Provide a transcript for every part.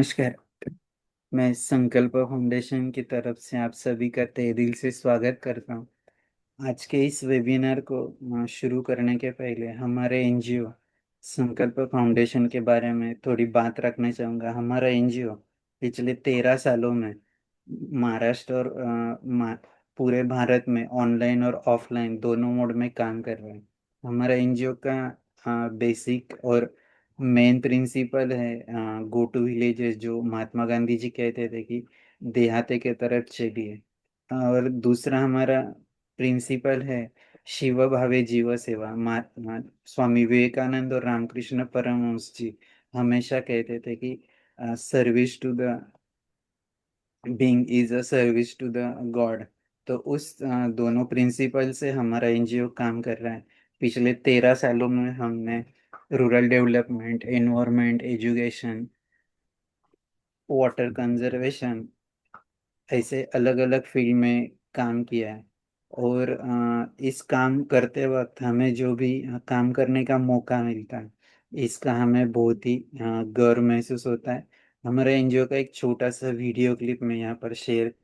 नमस्कार। मैं संकल्प फाउंडेशन की तरफ से आप सभी का तहे दिल से स्वागत करता हूँ। आज के इस वेबिनार को शुरू करने के पहले हमारे एनजीओ संकल्प फाउंडेशन के बारे में थोड़ी बात रखना चाहूँगा। हमारा एनजीओ पिछले 13 सालों में महाराष्ट्र और पूरे भारत में ऑनलाइन और ऑफलाइन दोनों मोड में काम कर रहे हैं। हमारा एनजीओ का बेसिक और मेन प्रिंसिपल है गो टू विलेजेस, जो महात्मा गांधी जी कहते थे कि देहाते के तरफ चलिए। और दूसरा हमारा प्रिंसिपल है शिव भावे जीव सेवा। स्वामी विवेकानंद और रामकृष्ण परमहंस जी हमेशा कहते थे कि service to the being is a service to the God. तो उस दोनों प्रिंसिपल से हमारा एनजीओ काम कर रहा है। पिछले 13 सालों में हमने rural development, environment, education, water conservation, ऐसे अलग अलग फील्ड में काम किया है। और इस काम करते वक्त हमें जो भी काम करने का मौका मिलता है, इसका हमें बहुत ही गर्व महसूस होता है। हमारे एनजीओ का एक छोटा सा वीडियो क्लिप में यहाँ पर शेयर।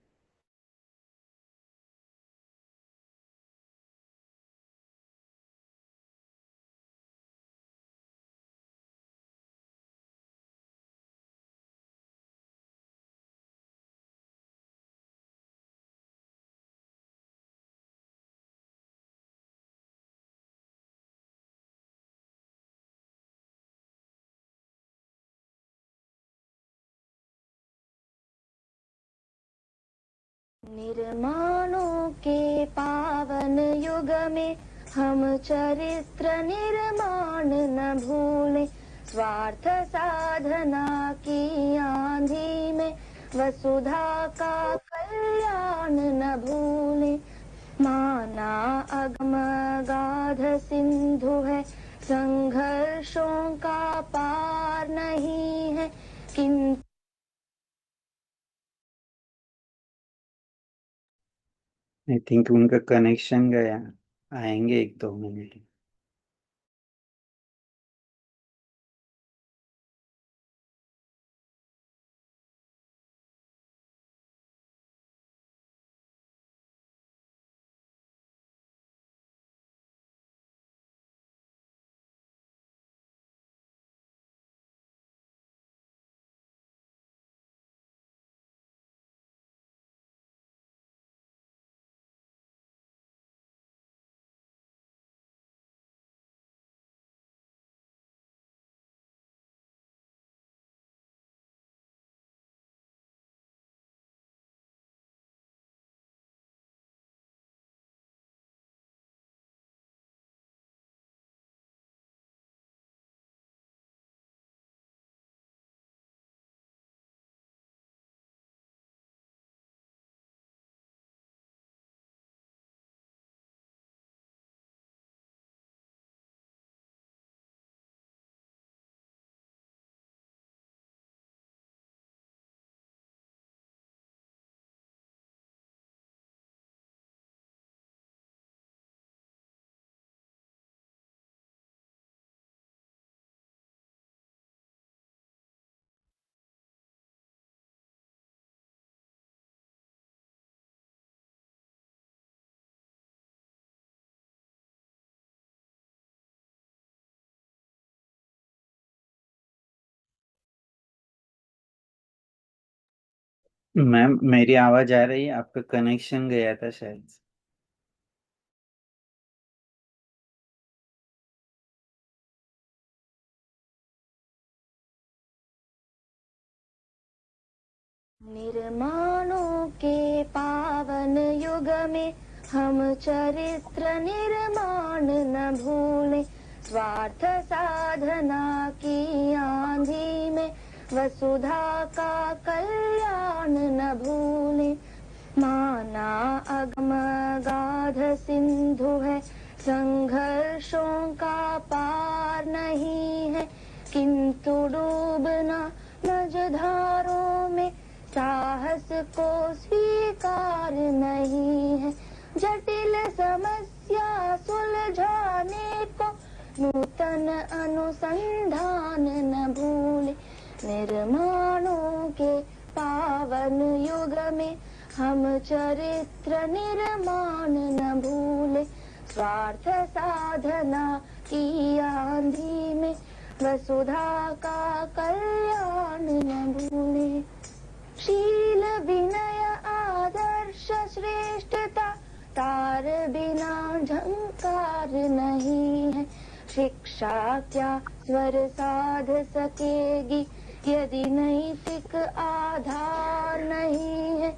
निर्माणों के पावन युग में हम चरित्र निर्माण न भूले, स्वार्थ साधना की आंधी में वसुधा का कल्याण न भूले। माना अगम गाध सिंधु है, संघर्षों का पार नहीं है, किंतु आई थिंक उनका कनेक्शन गया, आएंगे 1-2 मिनट। मैम, मेरी आवाज आ रही है? आपका कनेक्शन गया था शायद। निर्माणों के पावन युग में हम चरित्र निर्माण न भूले, स्वार्थ साधना की आंधी में वसुधा का कल्याण न भूले। माना अगम गाध सिंधु है, संघर्षों का पार नहीं है, किंतु डूबना मझधारों में साहस को स्वीकार नहीं है। जटिल समस्या सुलझाने को नूतन अनुसंधान न भूले, निर्माणों हम चरित्र निर्माण न भूले, स्वार्थ साधना की आंधी में वसुधा का कल्याण न भूले। शील विनय आदर्श श्रेष्ठता तार बिना झंकार नहीं है। शिक्षा क्या स्वर साध सकेगी यदि नैतिक आधार नहीं है।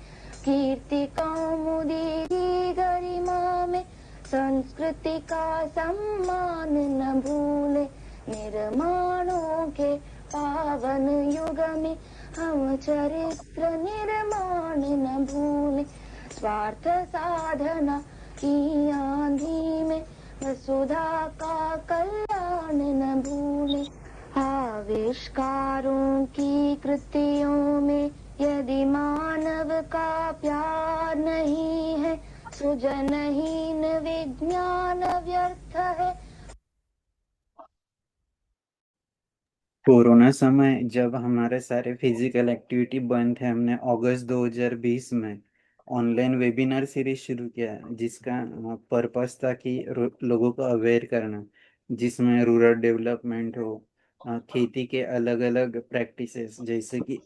कीर्ति कौमुदी की गरिमा में संस्कृति का सम्मान न भूले। निर्माणों के पावन युग में हम चरित्र निर्माण न भूले। स्वार्थ साधना की आंधी में वसुधा का कल्याण न भूले। आविष्कारों की कृतियों में यदि मानव का प्यार नहीं है, सृजनहीन विज्ञान व्यर्थ है। कोरोना समय जब हमारे सारे फिजिकल एक्टिविटी बंद थे, हमने अगस्त 2020 में ऑनलाइन वेबिनार सीरीज शुरू किया, जिसका पर्पस था कि लोगों को अवेयर करना, जिसमें रूरल डेवलपमेंट हो, खेती के अलग अलग प्रैक्टिसेस जैसे कि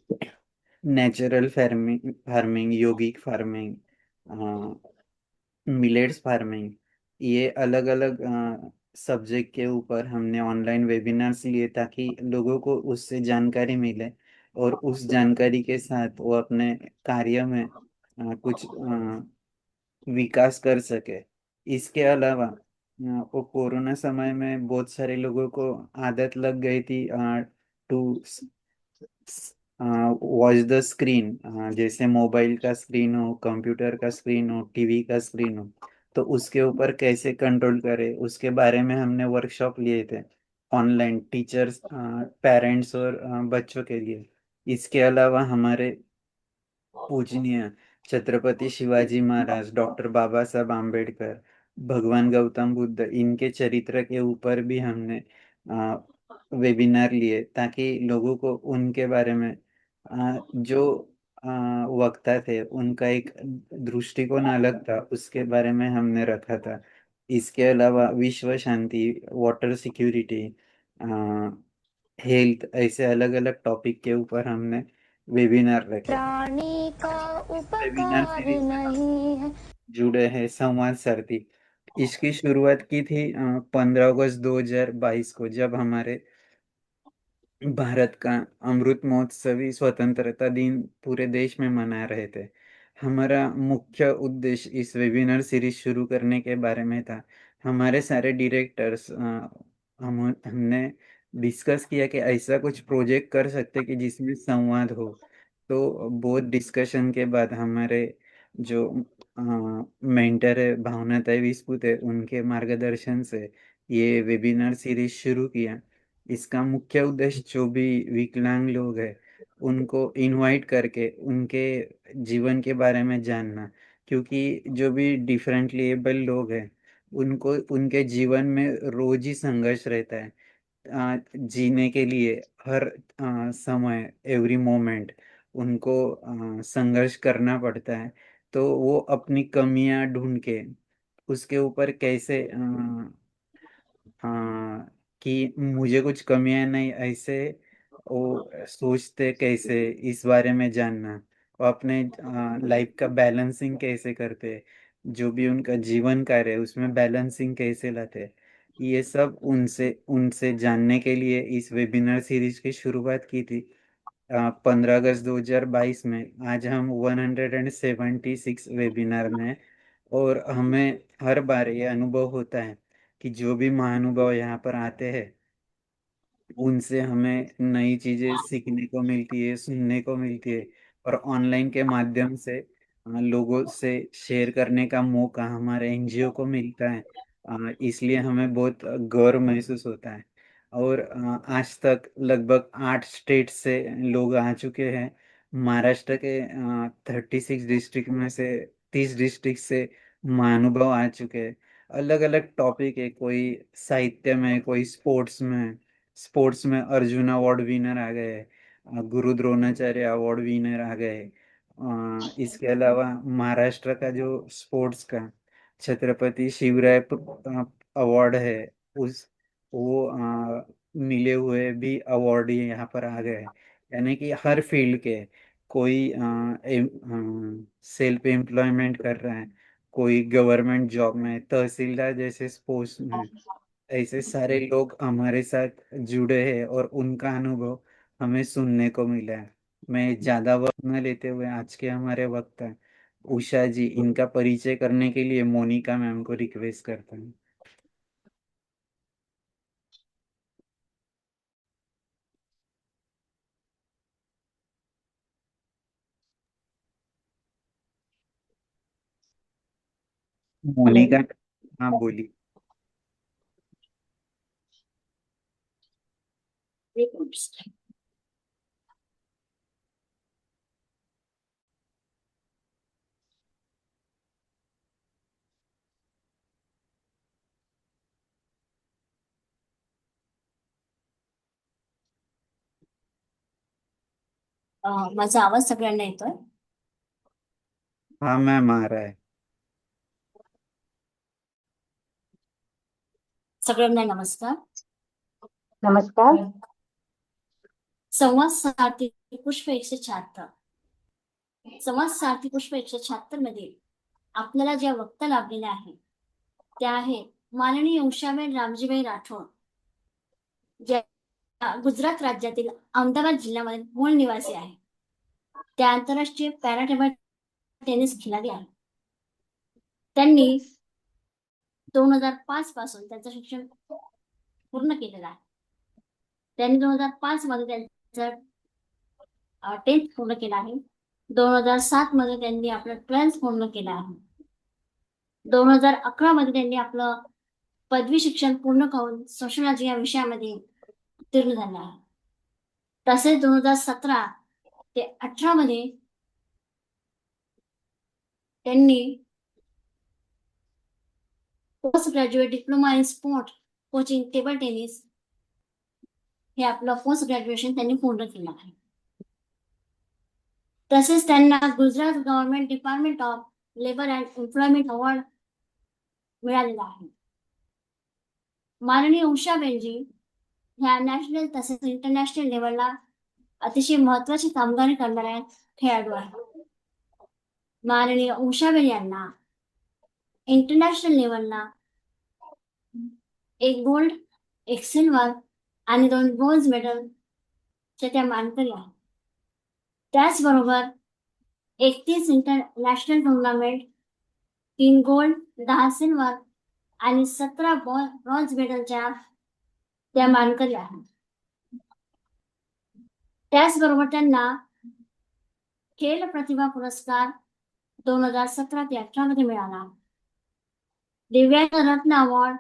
नेचुरल फार्मिंग फार्मिंग योगिक फार्मिंग, मिलेट्स फार्मिंग, ये अलग अलग सब्जेक्ट के ऊपर हमने ऑनलाइन वेबिनार्स लिए ताकि लोगों को उससे जानकारी मिले और उस जानकारी के साथ वो अपने कार्य में कुछ विकास कर सके। इसके अलावा वो कोरोना समय में बहुत सारे लोगों को आदत लग गई थी टू वॉच द स्क्रीन, जैसे मोबाइल का स्क्रीन हो, कंप्यूटर का स्क्रीन हो, टीवी का स्क्रीन हो, तो उसके ऊपर कैसे कंट्रोल करें उसके बारे में हमने वर्कशॉप लिए थे ऑनलाइन, टीचर्स, पेरेंट्स और बच्चों के लिए। इसके अलावा हमारे पूजनीय छत्रपति शिवाजी महाराज, डॉक्टर बाबा साहब आम्बेडकर, भगवान गौतम बुद्ध, इनके चरित्र के ऊपर भी हमने वेबिनार लिए ताकि लोगों को उनके बारे में जो वक्ता थे उनका एक दृष्टिकोण अलग था, उसके बारे में हमने रखा था। इसके अलावा विश्व शांति, वाटर सिक्योरिटी, हेल्थ, ऐसे अलग अलग टॉपिक के ऊपर हमने वेबिनार रखे। प्राणी का वेबिनार उपकार सीरीज में हम नहीं है। जुड़े हैं संवाद सारथी। इसकी शुरुआत की थी 15 अगस्त 2022 को, जब हमारे भारत का अमृत महोत्सवी स्वतंत्रता दिन पूरे देश में मना रहे थे। हमारा मुख्य उद्देश्य इस वेबिनार सीरीज शुरू करने के बारे में था। हमारे सारे डायरेक्टर्स, हमने डिस्कस किया कि ऐसा कुछ प्रोजेक्ट कर सकते कि जिसमें संवाद हो। तो बहुत डिस्कशन के बाद हमारे जो मेंटर है भावनाताई विस्पुत है, उनके मार्गदर्शन से ये वेबिनार सीरीज शुरू किया। इसका मुख्य उद्देश्य जो भी विकलांग लोग हैं उनको इनवाइट करके उनके जीवन के बारे में जानना, क्योंकि जो भी डिफरेंटली एबल लोग हैं उनको उनके जीवन में रोज ही संघर्ष रहता है। जीने के लिए हर समय, एवरी मोमेंट उनको संघर्ष करना पड़ता है। तो वो अपनी कमियां ढूंढ के उसके ऊपर कैसे हाँ, कि मुझे कुछ कमियां नहीं, ऐसे वो सोचते कैसे, इस बारे में जानना, और अपने लाइफ का बैलेंसिंग कैसे करते, जो भी उनका जीवन कार्य है उसमें बैलेंसिंग कैसे लाते, ये सब उनसे उनसे जानने के लिए इस वेबिनार सीरीज की शुरुआत की थी 15 अगस्त 2022 में। आज हम 176 वेबिनार में हैं, और हमें हर बार ये अनुभव होता है कि जो भी महानुभाव यहाँ पर आते हैं उनसे हमें नई चीजें सीखने को मिलती है, सुनने को मिलती है, और ऑनलाइन के माध्यम से लोगों से शेयर करने का मौका हमारे एनजीओ को मिलता है। इसलिए हमें बहुत गर्व महसूस होता है। और आज तक लगभग 8 स्टेट से लोग आ चुके हैं। महाराष्ट्र के 36 डिस्ट्रिक्ट में से 30 डिस्ट्रिक्ट से महानुभाव आ चुके हैं। अलग अलग टॉपिक है, कोई साहित्य में, कोई स्पोर्ट्स में। स्पोर्ट्स में अर्जुन अवार्ड विनर आ गए, गुरु द्रोणाचार्य अवार्ड विनर आ गए, इसके अलावा महाराष्ट्र का जो स्पोर्ट्स का छत्रपति शिवराय अवार्ड है, उस वो मिले हुए भी अवार्ड यहाँ पर आ गए। यानी कि हर फील्ड के कोई सेल्फ एम्प्लॉयमेंट कर रहा है, कोई गवर्नमेंट जॉब में, तहसीलदार जैसे पोस्ट में, ऐसे सारे लोग हमारे साथ जुड़े हैं और उनका अनुभव हमें सुनने को मिला है। मैं ज्यादा वक्त न लेते हुए आज के हमारे वक्त है उषा जी, इनका परिचय करने के लिए मोनिका मैम को रिक्वेस्ट करता हूँ। हेलो। मोनिका। हाँ बोली। माझा आवाज सगळ्यांना येतोय? हाँ मैम आ रहा है। सगळ्यांना नमस्कार. नमस्कार. संवाद सारथी पुष्प 176. संवाद सारथी पुष्प 176 मध्ये आपल्याला ज्या वक्ता लाभलेल्या आहेत त्या आहेत माननीय उषाबेन रामजीभाई राठोड, ज्या गुजरात राज्यातील अहमदाबाद जिल्ह्यामध्ये मूळ निवासी आहे. त्या आंतरराष्ट्रीय पॅरा टेबल टेनिस खिलाडी आहेत. त्यांनी 2005 पासून त्यांचं शिक्षण पूर्ण केलेलं आहे. त्यांनी 2005 मध्ये त्यांचं 10th पूर्ण केलं आहे. 2007 मध्ये त्यांनी आपलं 12th पूर्ण केलं आहे. 2011 मध्ये त्यांनी आपलं पदवी शिक्षण पूर्ण करून सोशलॉजी या विषयामध्ये उत्तीर्ण झाले आहे. तसेच 2017 ते 18 मध्ये त्यांनी post graduate diploma in sport coaching table tennis हे आपलं पोस्ट ग्रॅज्युएशन त्यांनी पूर्ण केलं आहे. तसेच त्यांना Gujarat government department of labour and employment award मिळालेला आहे. माननीय उषाबेनजी ह्या नॅशनल तसेच इंटरनॅशनल लेवलला अतिशय महत्वाची कामगिरी करणाऱ्या खेळाडू आहेत. माननीय उषाबेन यांना इंटरनॅशनल लेवलला एक गोल्ड, एक सिल्वर आणि 2 ब्रोंझ मेडलच्या त्या मानकरी आहेत. त्याचबरोबर 31 इंटरनॅशनल टुर्नामेंट, 3 गोल्ड, 10 सिल्वर आणि 17 ब्रॉन्झ मेडलच्या त्या मानकरी आहेत. त्याचबरोबर त्यांना खेल प्रतिभा पुरस्कार 2017 ते 18 मध्ये मिळाला. दिव्यांग रत्न अवॉर्ड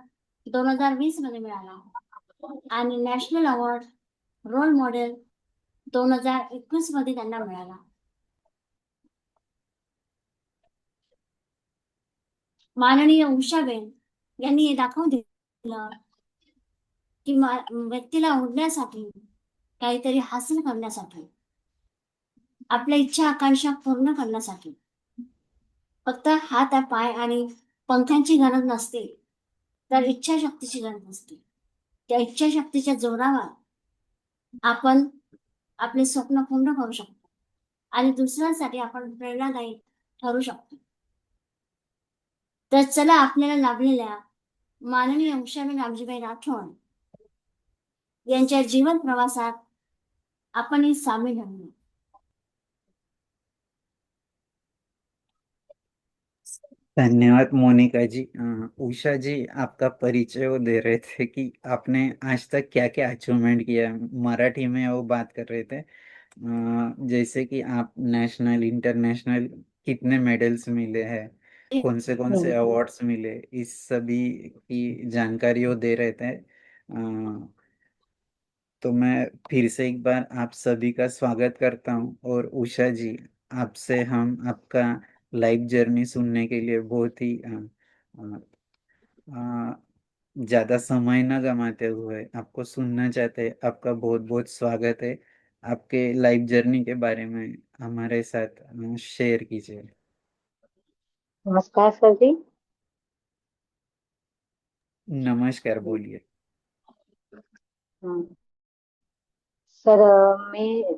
2020 मध्ये मिळाला आणि नॅशनल अवॉर्ड रोल मॉडेल 2021 मध्ये त्यांना मिळाला. माननीय उषाबेन यांनी हे दाखवून दिलं की व्यक्तीला उडण्यासाठी, काहीतरी हासिल करण्यासाठी, आपल्या इच्छा आकांक्षा पूर्ण करण्यासाठी फक्त हात, पाय आणि पंखांची गरज नसते, तर इच्छाशक्तीची गरज असते. त्या इच्छाशक्तीच्या जोरावर आपण आपले स्वप्न पूर्ण करू शकतो आणि दुसऱ्यांसाठी आपण प्रेरणादायी ठरू शकतो. तर चला आपल्याला लाभलेल्या माननीय उषाबेन रामजीभाई राठोड यांच्या जीवन प्रवासात आपणही सामील होऊया. धन्यवाद मोनिका जी। उषा जी, आपका परिचय वो दे रहे थे कि आपने आज तक क्या क्या अचीवमेंट किया है। मराठी में वो बात कर रहे थे। जैसे कि आप नेशनल इंटरनेशनल कितने मेडल्स मिले हैं, कौन से अवार्ड्स मिले, इस सभी की जानकारी वो दे रहे थे। तो मैं फिर से एक बार आप सभी का स्वागत करता हूँ। और उषा जी, आपसे हम आपका लाइफ जर्नी सुनने के लिए बहुत ही ज़्यादा समय न गमाते हुए आपको सुनना चाहते हैं। आपका बहुत बहुत स्वागत है। आपके लाइफ जर्नी के बारे में हमारे साथ शेयर कीजिए। नमस्कार सर जी। नमस्कार, बोलिए। हम्म, सर मैं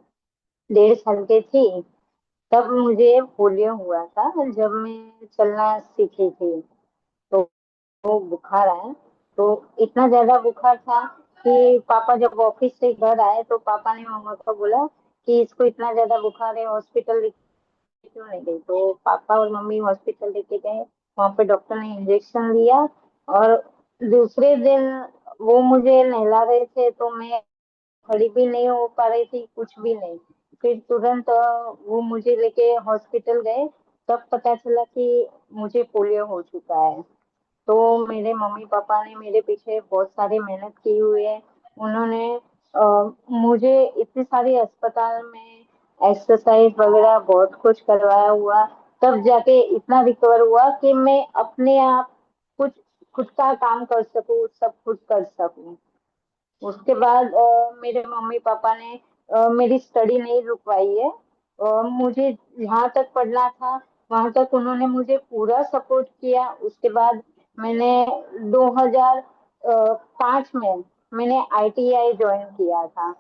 1.5 साल की थी तब मुझे पोलियो हुआ था जब मैं चलना सीखी थी। तो वो बुखार आया, तो इतना ज्यादा बुखार था कि पापा जब ऑफिस से घर आए तो पापा ने मम्मा को बोला कि इसको इतना ज्यादा बुखार है, हॉस्पिटल क्यों नहीं गई। तो पापा और मम्मी हॉस्पिटल लेके गए। वहां पे डॉक्टर ने इंजेक्शन लिया और दूसरे दिन वो मुझे नहला रहे थे तो मैं खड़ी भी नहीं हो पा रही थी, कुछ भी नहीं। फिर तुरंत वो मुझे लेके हॉस्पिटल गए। तब पता चला कि मुझे पोलियो हो चुका है। तो मेरे मम्मी पापा ने मेरे पीछे बहुत सारी मेहनत की हुई है। उन्होंने मुझे इतनी सारी अस्पताल में एक्सरसाइज वगैरह बहुत कुछ करवाया हुआ, तब जाके इतना रिकवर हुआ कि मैं अपने आप कुछ खुद का काम कर सकूं, सब कुछ कर सकूं। उसके बाद मेरे मम्मी पापा ने मेरी स्टडी नहीं रुकवाई है। मुझे जहाँ तक पढ़ना था वहां तक उन्होंने मुझे पूरा सपोर्ट किया। उसके बाद मैंने 2005 में मैंने आईटीआई ज्वाइन किया था।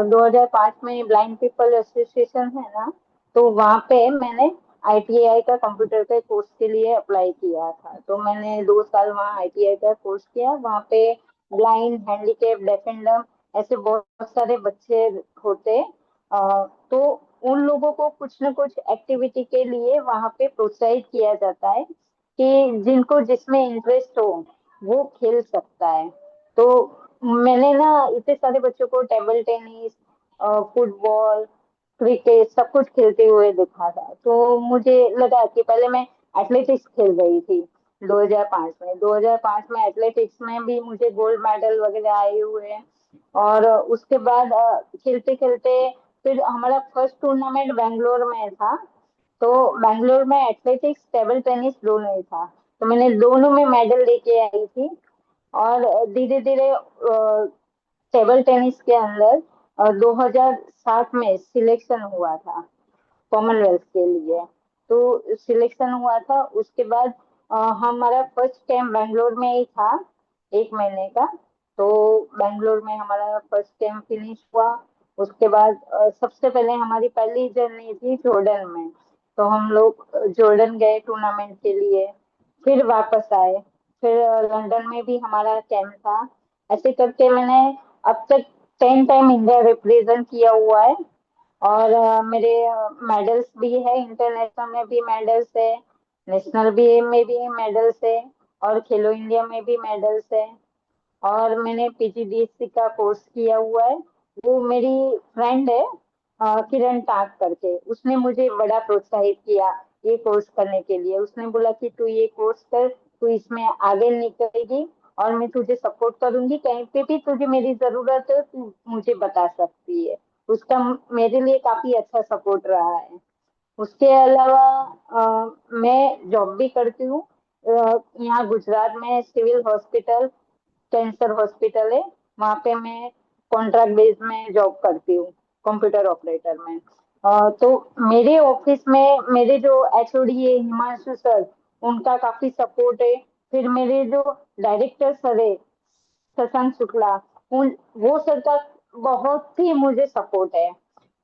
2005 में ब्लाइंड पीपल एसोसिएशन है ना, तो वहाँ पे मैंने आईटीआई का कंप्यूटर के कोर्स के लिए अप्लाई किया था। तो मैंने 2 साल वहाँ आईटीआई का कोर्स किया। वहाँ पे ब्लाइंड, हैंडीकेप, डेफ एंड डम ऐसे बहुत सारे बच्चे होते। तो उन लोगों को कुछ न कुछ एक्टिविटी के लिए वहां पे प्रोत्साहित किया जाता है कि जिनको जिसमें इंटरेस्ट हो वो खेल सकता है। तो मैंने ना इतने सारे बच्चों को टेबल टेनिस, फुटबॉल, क्रिकेट सब कुछ खेलते हुए देखा था। तो मुझे लगा कि पहले मैं एथलेटिक्स खेल रही थी 2005 में। 2005 में एथलेटिक्स में भी मुझे गोल्ड मेडल वगैरह आए हुए हैं। और उसके बाद खेलते खेलते फिर हमारा फर्स्ट टूर्नामेंट बैंगलोर में था। तो बैंगलोर में एथलेटिक्स, टेबल टेनिस दोनों ही था। तो मैंने दोनों में मेडल लेके आई थी। और धीरे धीरे टेबल टेनिस के अंदर 2007 में सिलेक्शन हुआ था कॉमनवेल्थ के लिए। तो सिलेक्शन हुआ था। उसके बाद हमारा फर्स्ट कैंप बैंगलोर में ही था, 1 महीने का। तो बैंगलोर में हमारा फर्स्ट कैंप फिनिश हुआ। उसके बाद सबसे पहले हमारी पहली जर्नी थी जॉर्डन में। तो हम लोग जॉर्डन गए टूर्नामेंट के लिए, फिर वापस आए। फिर लंदन में भी हमारा कैंप था। ऐसे करके मैंने अब तक 10 टाइम इंडिया रिप्रेजेंट किया हुआ है। और मेरे मेडल्स भी है, इंटरनेशनल में भी मेडल्स है, नेशनल भी में भी मेडल्स है, और खेलो इंडिया में भी मेडल्स है। और मैंने पीजीडीएससी का कोर्स किया हुआ है। वो मेरी फ्रेंड है किरण टाक करके, उसने मुझे बड़ा प्रोत्साहित किया ये कोर्स करने के लिए। उसने बोला कि तू ये कोर्स कर, तू इसमें आगे निकलेगी और मैं तुझे सपोर्ट करूंगी, कहीं पे भी तुझे मेरी जरूरत है तू मुझे बता सकती है। उसका मेरे लिए काफी अच्छा सपोर्ट रहा है। उसके अलावा मैं जॉब भी करती हूँ। यहाँ गुजरात में सिविल हॉस्पिटल, कैंसर हॉस्पिटल है, वहाँ पे मैं कॉन्ट्रैक्ट बेस में जॉब करती हूँ, कंप्यूटर ऑपरेटर में। तो मेरे ऑफिस में मेरे जो एचओडी है हिमांशु सर, उनका काफी सपोर्ट है। फिर मेरे जो डायरेक्टर सर है शशांक शुक्ला, उन वो सर का बहुत ही मुझे सपोर्ट है।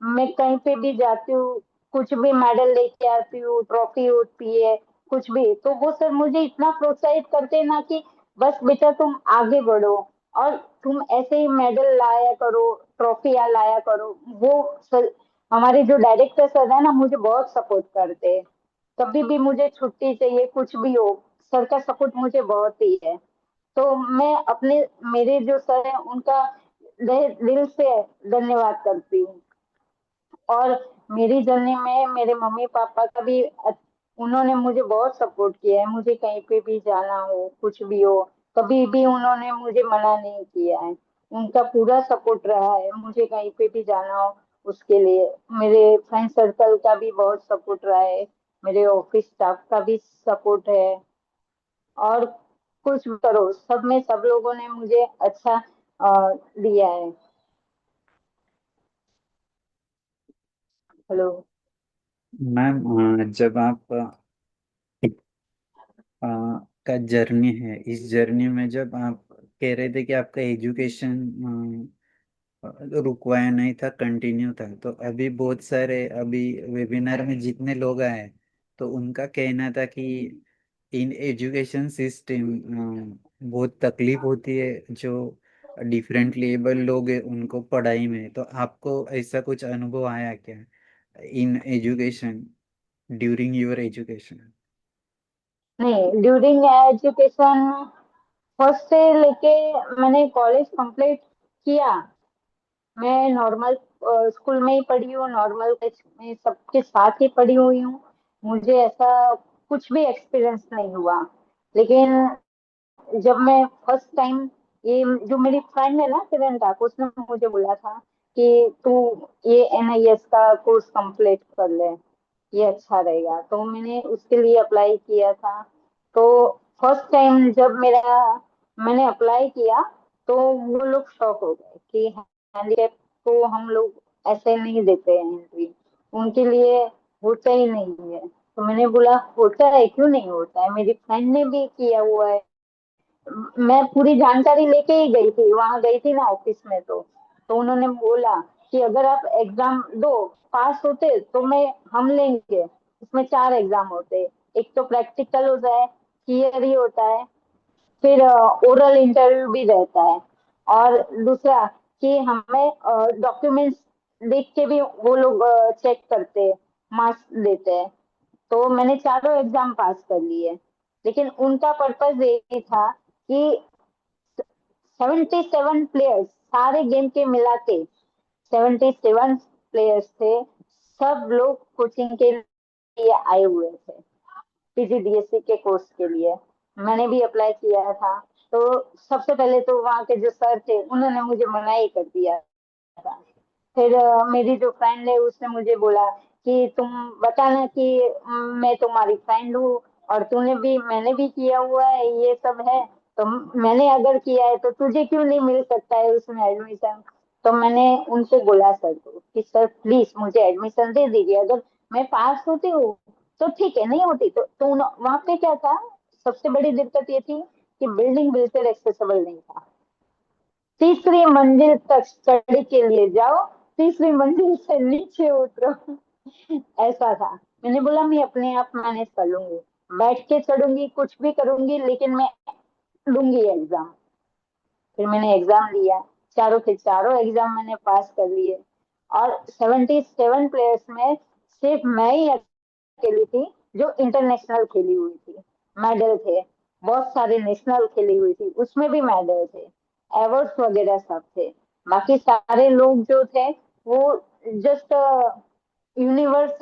मैं कहीं पे भी जाती हूँ, कुछ भी मेडल लेके आती हूँ, ट्रॉफी होती है, कुछ भी, तो वो सर मुझे इतना प्रोत्साहित करते हैं ना कि बस बेटा तुम आगे बढ़ो और तुम ऐसे ही मेडल लाया करो, ट्रॉफियां लाया करो। वो सर, हमारे जो डायरेक्टर सर है ना, मुझे बहुत सपोर्ट करते हैं। कभी भी मुझे छुट्टी चाहिए, कुछ भी हो, सर का सपोर्ट मुझे बहुत ही है। तो मैं अपने मेरे जो सर है उनका दिल से धन्यवाद करती हूँ। और मेरी जर्नी में मेरे मम्मी पापा का भी उन्होंने मुझे बहुत सपोर्ट किया है। मुझे कहीं पे भी जाना हो, कुछ भी हो, कभी भी उन्होंने मुझे मना नहीं किया है। उनका पूरा सपोर्ट रहा है मुझे कहीं पे भी जाना हो उसके लिए। मेरे फ्रेंड सर्कल का भी बहुत सपोर्ट रहा है, मेरे ऑफिस स्टाफ का भी सपोर्ट है। और कुछ भी करो, सब में सब लोगों ने मुझे अच्छा दिया है। हेलो। मैम, जब आप अ, का जर्नी है, इस जर्नी में जब आप कह रहे थे कि आपका एजुकेशन रुकवाया नहीं था, कंटिन्यू था, तो अभी बहुत सारे अभी वेबिनार में जितने लोग आए, तो उनका कहना था कि इन एजुकेशन सिस्टम बहुत तकलीफ होती है, जो डिफरेंटली एबल लोग हैं उनको पढ़ाई में। तो आपको ऐसा कुछ अनुभव आया क्या in education, during your education? नहीं, ड्यूरिंग एजुकेशन फर्स्ट से लेके मैंने कॉलेज कंप्लीट किया। मैं नॉर्मल स्कूल में ही पढ़ी हूँ, नॉर्मल कॉलेज में सबके साथ ही पढ़ी हुई हूँ। मुझे ऐसा कुछ भी एक्सपीरियंस नहीं हुआ। लेकिन जब मैं फर्स्ट टाइम, ये जो मेरी फ्रेंड है ना प्रियंका, उसने मुझे बोला था कि तू ये NIS का कोर्स कंप्लीट कर ले, ये अच्छा रहेगा, तो मैंने उसके लिए अप्लाई किया था। तो फर्स्ट टाइम जब मेरा मैंने अप्लाई किया, तो वो लोग शॉक हो गए कि हैंडीकैप को हम लोग ऐसे नहीं देते हैं एंट्री, उनके लिए होता ही नहीं है। तो मैंने बोला होता है, क्यों नहीं होता है, मेरी फ्रेंड ने भी किया हुआ है। मैं पूरी जानकारी लेके ही गई थी, वहां गई थी ना ऑफिस में। तो उन्होंने बोला कि अगर आप एग्जाम दो, पास होते तो मैं हम लेंगे। इसमें 4 एग्जाम होते, एक तो प्रैक्टिकल होता है, थियरी होता है, फिर ओरल इंटरव्यू भी रहता है, और दूसरा कि हमें डॉक्यूमेंट्स देख के भी वो लोग चेक करते हैं, मार्क्स देते हैं। तो मैंने चारों एग्जाम पास कर लिए। लेकिन उनका पर्पज यही था कि 77 प्लेयर्स, सारे गेम के मिला के 77 प्लेयर्स थे, सब लोग कोचिंग के लिए आए हुए थे, PGDSC के कोर्स के लिए। मैंने भी अप्लाई किया था। तो सबसे पहले तो वहाँ के जो सर थे उन्होंने मुझे मना ही कर दिया था। फिर मेरी जो फ्रेंड है उसने मुझे बोला कि तुम बताना कि मैं तुम्हारी फ्रेंड हूँ, और तूने भी, मैंने भी किया हुआ है, ये सब है, तो मैंने अगर किया है तो तुझे क्यों नहीं मिल सकता है उसमें एडमिशन। तो मैंने उनसे बोला सर को कि सर प्लीज मुझे एडमिशन दे दीजिए, अगर मैं पास होती हूँ तो ठीक है, नहीं होती तो वहां पे क्या था, सबसे बड़ी दिक्कत ये थी कि बिल्डिंग बिल्कुल एक्सेसिबल नहीं था। तीसरी मंजिल तक स्टडी के लिए जाओ, तीसरी मंजिल से नीचे उतरो, ऐसा था। मैंने बोला मैं अपने आप मैनेज कर लूंगी, बैठ के चढ़ूंगी, कुछ भी करूंगी, लेकिन मैं लूंगी एग्जाम। फिर मैंने एग्जाम दिया, चारों के चारों एग्जाम मैंने पास कर लिए। और 77 प्लेयर्स में सिर्फ मैं ही अकेली थी जो इंटरनेशनल खेली हुई थी। मेडल थे, बहुत सारे नेशनल खेली हुई थी, उसमें भी मेडल थे, अवार्ड्स वगैरह सब थे। बाकी सारे लोग जो थे वो जस्ट यूनिवर्स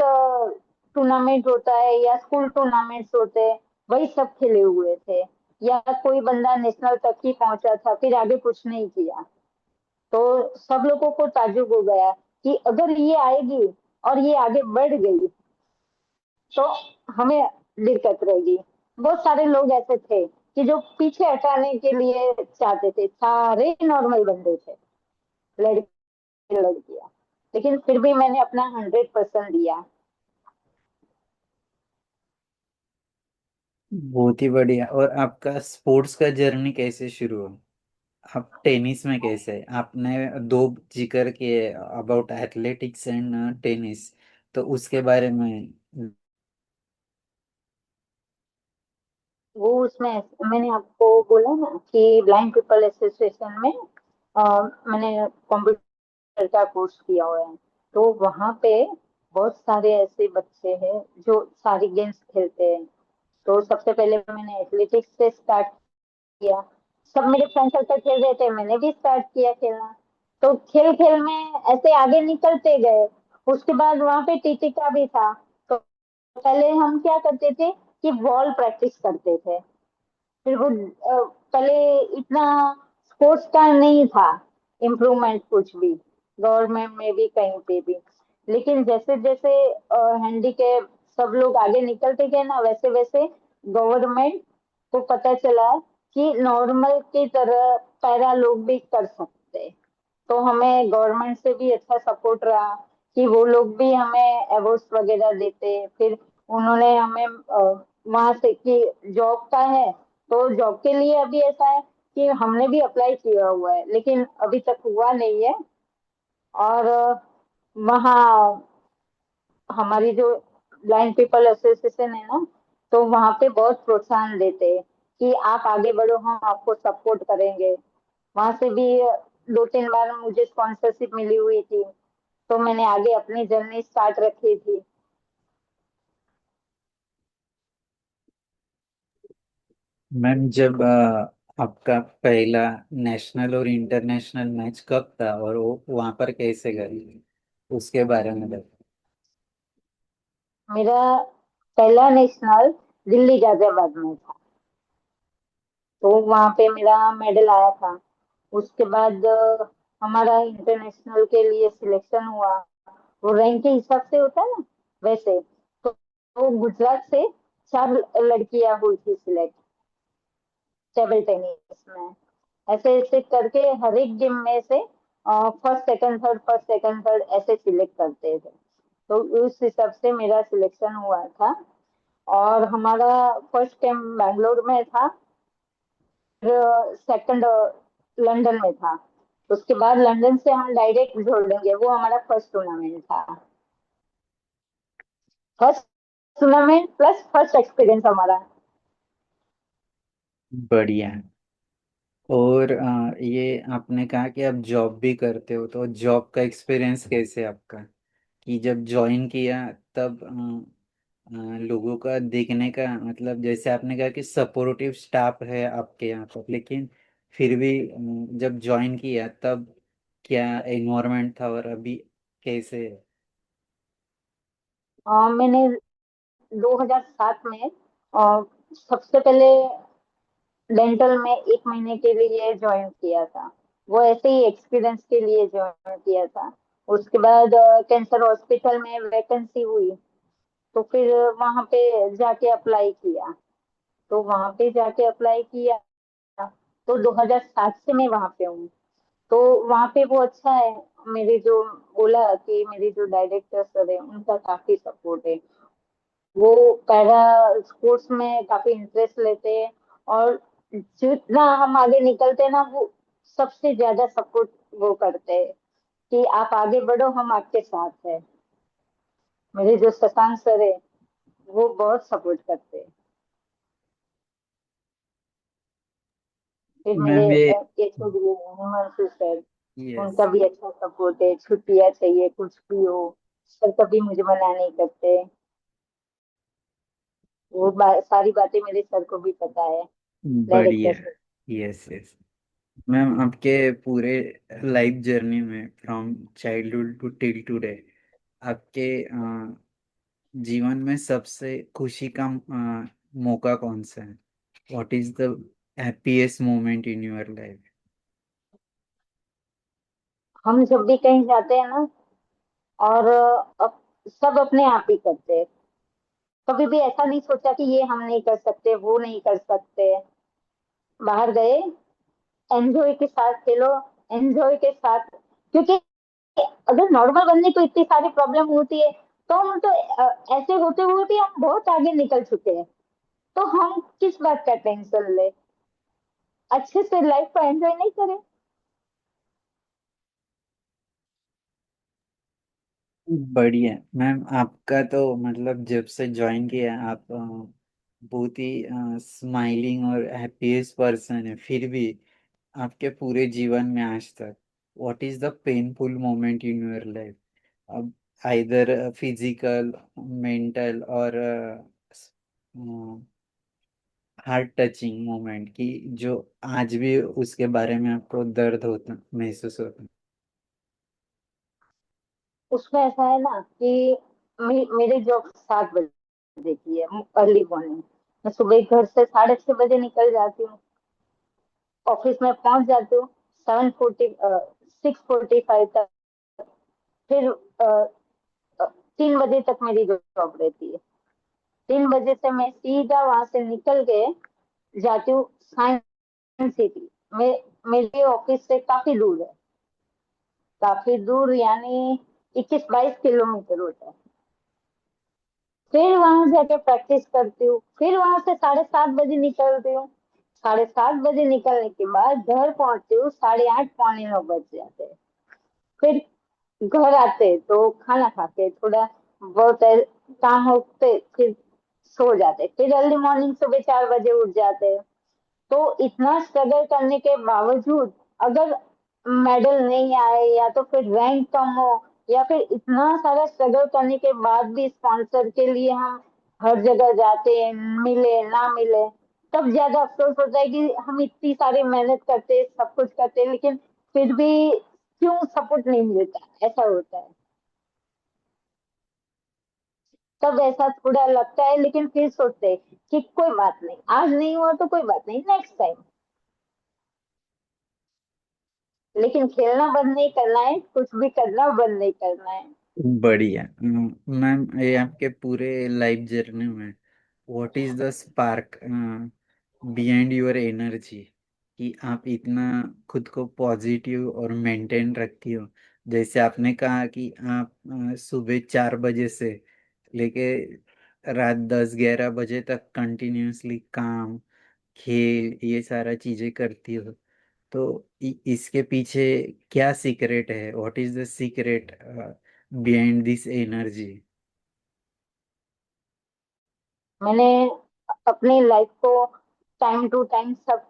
टूर्नामेंट होता है या स्कूल टूर्नामेंट्स होते हैं, वही सब खेले हुए थे, या कोई बंदा नेशनल तक ही पहुंचा था, फिर आगे कुछ नहीं किया। तो सब लोगों को ताज्जुब हो गया कि अगर ये आएगी और ये आगे बढ़ गई तो हमें दिक्कत रहेगी। बहुत सारे लोग ऐसे थे कि जो पीछे हटाने के लिए चाहते थे, सारे नॉर्मल बंदे थे, लड़के लड़कियां। लेकिन फिर भी मैंने अपना 100% दिया। बहुत ही बढ़िया। और आपका स्पोर्ट्स का जर्नी कैसे शुरू हुआ? आप टेनिस में कैसे, आपने दो जिक्र किए अबाउट एथलेटिक्स एंड टेनिस, तो उसके बारे में। वो उसमें मैंने आपको बोला ना कि ब्लाइंड पीपल एसोसिएशन में मैंने कंप्यूटर का कोर्स किया हुआ है। तो वहाँ पे बहुत सारे ऐसे बच्चे हैं जो सारी गेम्स खेलते हैं। तो सबसे पहले मैंने एथलेटिक्स से स्टार्ट किया। सब मेरे फ्रेंड सर्कल खेल रहे थे, मैंने भी स्टार्ट किया खेलना। तो खेल खेल में ऐसे आगे निकलते गए। उसके बाद वहाँ पे टीटी का भी था। तो पहले हम क्या करते थे कि बॉल प्रैक्टिस करते थे। फिर वो पहले इतना स्पोर्ट्स का नहीं था इम्प्रूवमेंट कुछ भी, गवर्नमेंट में भी कहीं पे भी। लेकिन जैसे जैसे हैंडीकैप सब लोग आगे निकलते गए ना, वैसे वैसे गवर्नमेंट को पता चला कि नॉर्मल की तरह पैरा लोग भी कर सकते हैं। तो हमें गवर्नमेंट से भी अच्छा सपोर्ट रहा। कि वो लोग भी हमें अवार्ड्स वगैरह देते। फिर उन्होंने हमें वहां से कि जॉब का है, तो जॉब के लिए अभी ऐसा है कि हमने भी अप्लाई किया हुआ है लेकिन अभी तक हुआ नहीं है। और वहाँ हमारी जो ब्लाइंड पीपल एसोसिएशन है ना, तो वहाँ पे बहुत प्रोत्साहन देते हैं कि आप आगे बढ़ो, हम आपको सपोर्ट करेंगे। वहां से भी 2-3 बार मुझे स्पॉन्सरशिप मिली हुई थी, तो मैंने आगे अपनी जर्नी स्टार्ट रखी थी। मैम, जब आपका पहला नेशनल और इंटरनेशनल मैच कब था और वो वहां पर कैसे गए, उसके बारे में बताइए। मेरा पहला नेशनल दिल्ली गाजियाबाद में था, तो वहां पे मेरा मेडल आया था। उसके बाद हमारा इंटरनेशनल के लिए सिलेक्शन हुआ। वो रैंक के हिसाब से होता है ना, वैसे। तो गुजरात से 4 लड़कियां हुई थी सिलेक्ट टेबल टेनिस में। ऐसे ऐसे करके हर एक गेम में से first second third, first second third ऐसे सिलेक्ट करते थे। तो उस हिसाब से मेरा सिलेक्शन हुआ था। और हमारा फर्स्ट कैंप बैंगलोर में था, फिर सेकंड लंदन में था। उसके बाद लंदन से हम डायरेक्ट जोड़ेंगे, वो हमारा फर्स्ट टूर्नामेंट था। First tournament plus first experience हमारा। बढ़िया। और ये आपने कहा कि आप जॉब भी करते हो, तो जॉब का एक्सपीरियंस कैसे है आपका? कि जब ज्वाइन किया तब लोगों का देखने का मतलब, जैसे आपने कहा कि सपोर्टिव स्टाफ है आपके यहाँ पर, लेकिन फिर भी जब ज्वाइन किया तब क्या एनवायरनमेंट था और अभी कैसे है? मैंने 2007 में सबसे पहले डेंटल में 1 महीने के लिए ज्वाइन किया था। वो ऐसे ही एक्सपीरियंस के लिए ज्वाइन किया था। उसके बाद कैंसर हॉस्पिटल में वैकेंसी हुई, तो फिर वहां पे जाके अप्लाई किया। तो वहां पे जाके अप्लाई किया, तो 2007 से मैं वहां पे हूँ। तो वहां पे वो अच्छा है। मेरे जो बोला कि मेरी जो डायरेक्टर सर है उनका काफी सपोर्ट है। वो पैरा स्पोर्ट्स में काफी इंटरेस्ट लेते हैं। और जितना हम आगे निकलते हैं ना, वो सबसे ज्यादा सपोर्ट वो करते हैं कि आप आगे बढ़ो, हम आपके साथ है। मेरे जो शशांक सर है, वो बहुत सपोर्ट करते हैं। फिर मेरे मैम, ये एचओडी हिमांशु सर, यस। उनका भी अच्छा सपोर्ट है। छुट्टियां चाहिए कुछ भी हो, सर कभी मुझे मना नहीं करते। वो सारी बातें मेरे सर को भी पता है, बढ़िया। Director sir. Yes, yes. Ma'am, आपके पूरे लाइफ जर्नी में from childhood to till today, आपके जीवन में सबसे खुशी का मौका कौन सा है? What is the happiest moment in your life? हम जब भी कहीं जाते हैं ना, और सब अपने आप ही करते हैं। कभी भी ऐसा नहीं सोचा कि ये हम नहीं कर सकते, वो नहीं कर सकते। बाहर गए, एंजॉय के साथ खेलो, एंजॉय के साथ। क्योंकि अगर नॉर्मल बंदे को इतनी सारी प्रॉब्लम होती है, तो हम तो ऐसे होते हुए भी हम बहुत आगे निकल चुके हैं। तो हम किस बात का टेंशन ले, अच्छे से लाइफ को एंजॉय नहीं करें। बढ़िया मैम, आपका तो मतलब जब से ज्वाइन किया आप बहुत ही स्माइलिंग और हैप्पीएस्ट पर्सन है, फिर भी आपके पूरे जीवन में आज तक what is the painful moment in your life? अब आइदर फिजिकल, मेंटल और हार्ट टचिंग मोमेंट की, जो आज भी उसके बारे में आपको दर्द होता, महसूस होता? उसमें ऐसा है ना कि मेरी जॉब 7 बजे की है, अर्ली मॉर्निंग। मैं सुबह घर से 6:30 बजे निकल जाती हूँ, ऑफिस में पहुंच जाती हूँ 6:45 तक। फिर 3 बजे तक मेरी जॉब रहती है। 3 बजे से मैं सीधा वहां से निकल के जाती हूँ साइंस सिटी में। मेरे ऑफिस से काफी दूर है, काफी दूर यानी 21-22 किलोमीटर होता है। फिर वहां जाके प्रैक्टिस करती हूँ, फिर वहां से 7:30 बजे निकलती हूँ। 7:30 बजे निकलने के बाद घर पहुंचती हूँ 8:30 9:45 बज जाते हैं। फिर घर आते तो खाना खा के थोड़ा बहुत काम होते, फिर सो जाते, फिर अर्ली मॉर्निंग सुबह 4 बजे उठ जाते। तो इतना स्ट्रगल करने के बावजूद अगर मेडल नहीं आए या तो फिर रैंक कम हो, या फिर इतना सारा स्ट्रगल करने के बाद भी स्पॉन्सर के लिए हम हर जगह जाते हैं, मिले ना मिले, तब ज्यादा अफसोस होता है कि हम इतनी सारी मेहनत करते, सब कुछ करते, लेकिन फिर भी क्यों सपोर्ट नहीं मिलता, ऐसा होता है। तब ऐसा थोड़ा लगता है, लेकिन फिर सोचते हैं कि कोई बात नहीं, आज नहीं हुआ तो कोई बात नहीं, नेक्स्ट टाइम। लेकिन खेलना बंद नहीं करना है, कुछ भी करना बंद नहीं करना है। बढ़िया। मैम, ये आपके पूरे लाइफ जर्नी में what is the spark behind your energy, कि आप इतना खुद को पॉजिटिव और मेंटेन रखती हो। जैसे आपने कहा कि आप सुबह 4 बजे से लेके रात 10-11 बजे तक कंटिन्यूअसली काम, खेल, ये सारा चीजें करती हो। तो इसके पीछे क्या सीक्रेट है? What is the secret behind this energy? मैंने अपनी लाइफ को टाइम टू टाइम सब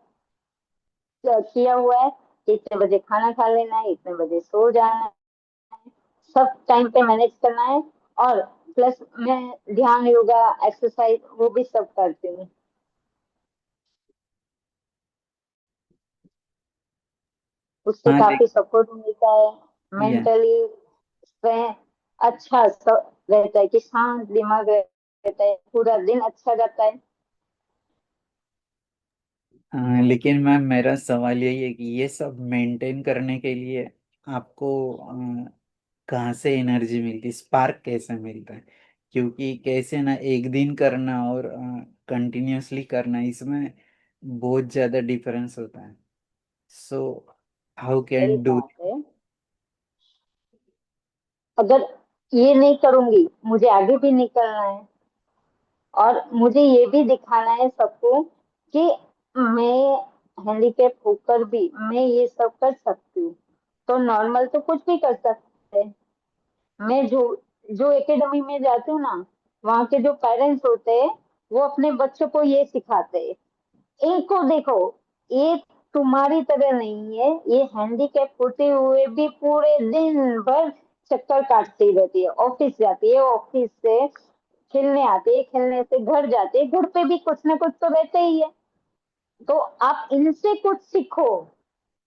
किया हुआ है। इतने बजे खाना खा लेना है, इतने बजे सो जाना है, सब टाइम पे मैनेज करना है। और प्लस मैं ध्यान, योगा, एक्सरसाइज वो भी सब करती हूँ। उससे हाँ, काफी सपोर्ट मिलता है, या मेंटली अच्छा रहता है, कि शांत दिमाग रहता है, पूरा दिन अच्छा जाता है। लेकिन मैम, मेरा सवाल यही है कि ये सब मेंटेन करने के लिए आपको कहाँ से एनर्जी मिलती, स्पार्क कैसे मिलता है? क्योंकि कैसे ना एक दिन करना और कंटिन्यूअसली करना, इसमें बहुत ज़्यादा डिफरेंस होता है। सो हाउ सही कैन डू? बात है। अगर ये नहीं करूंगी, मुझे आगे भी निकलना है, और मुझे ये भी दिखाना है सबको कि मैं हैंडीकैप होकर भी मैं ये सब कर सकती हूँ। तो नॉर्मल तो कुछ भी कर सकते हैं। मैं जो जो एकेडमी में जाती हूँ ना, वहाँ के जो पेरेंट्स होते हैं, वो अपने बच्चों को ये सिखाते हैं, इनको देखो, ये तुम्हारी तरह नहीं है, ये हैंडीकैप होते हुए भी पूरे दिन भर चक्कर काटती रहती है, ऑफिस जाती है, ऑफिस से खेलने आती है, खेलने से घर जाती है, घर पे भी कुछ ना कुछ तो रहते ही है। तो आप इनसे कुछ सीखो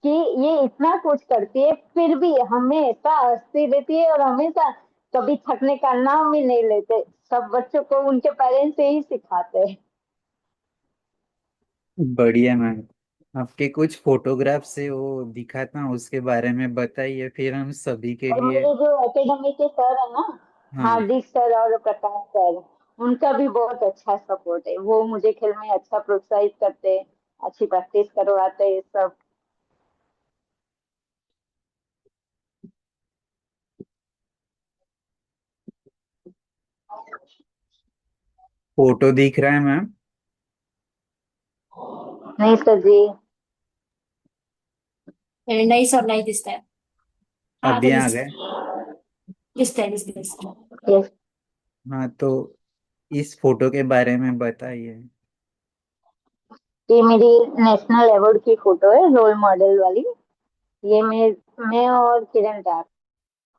कि ये इतना कुछ करती है फिर भी हमेशा हंसती रहती है, और हमेशा कभी थकने का नाम ही नहीं लेते। सब बच्चों को उनके पेरेंट्स से ही सिखाते हैं। बढ़िया मैम। आपके कुछ फोटोग्राफ से वो दिखाता हूँ, उसके बारे में बताइए, फिर हम सभी के और लिए। मेरे जो एकेडमी के सर है ना, हाँ। हार्दिक सर और प्रकाश सर, उनका भी बहुत अच्छा सपोर्ट है। वो मुझे खेल में अच्छा प्रोत्साहित करते हैं, अच्छी प्रैक्टिस करवाते हैं सब। फोटो दिख रहा है मैम? नहीं सर जी। नाही सर, नाही दिसतंय. हा आता अभी आ दिसतंय. गए? दिसतंय. यस। हाँ, तो इस फोटो के बारे में बताइए। ये मेरी नेशनल अवार्ड की फोटो है, रोल मॉडल वाली। ये मैं और किरण राव,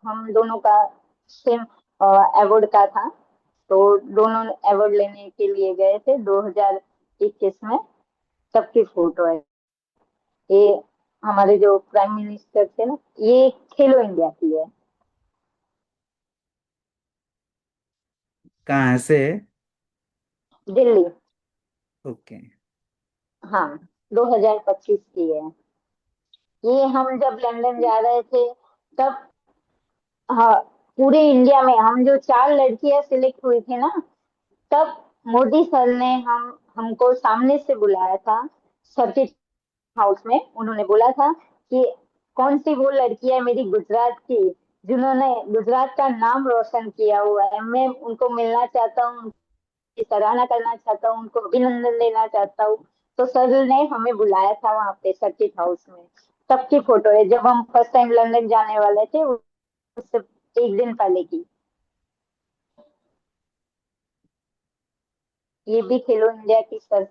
हम दोनों का सेम अवार्ड का था। तो दोनों अवार्ड लेने के लिए गए थे 2021 में, तब की फोटो है ये। हमारे जो प्राइम मिनिस्टर थे ना, ये खेलो इंडिया की है। कहाँ से? दिल्ली। ओके। हाँ, 2025 की है। ये हम जब लंदन जा रहे थे तब, हाँ, पूरे इंडिया में हम जो 4 लड़कियां सिलेक्ट हुई थी ना, तब मोदी सर ने हमको सामने से बुलाया था, सर्किट हाउस में। उन्होंने बोला था कि कौन सी वो लड़की है मेरी गुजरात की, जिन्होंने गुजरात का नाम रोशन किया हुआ है। मैं उनको मिलना चाहता हूँ, उनकी सराहना करना चाहता हूँ, उनको अभिनंदन देना चाहता हूँ। तो सर ने हमें बुलाया था वहाँ पे सर्किट हाउस में। सबकी फोटो है जब हम फर्स्ट टाइम लंदन जाने वाले थे, उससे एक दिन पहले की। ये भी खेलो इंडिया की सर,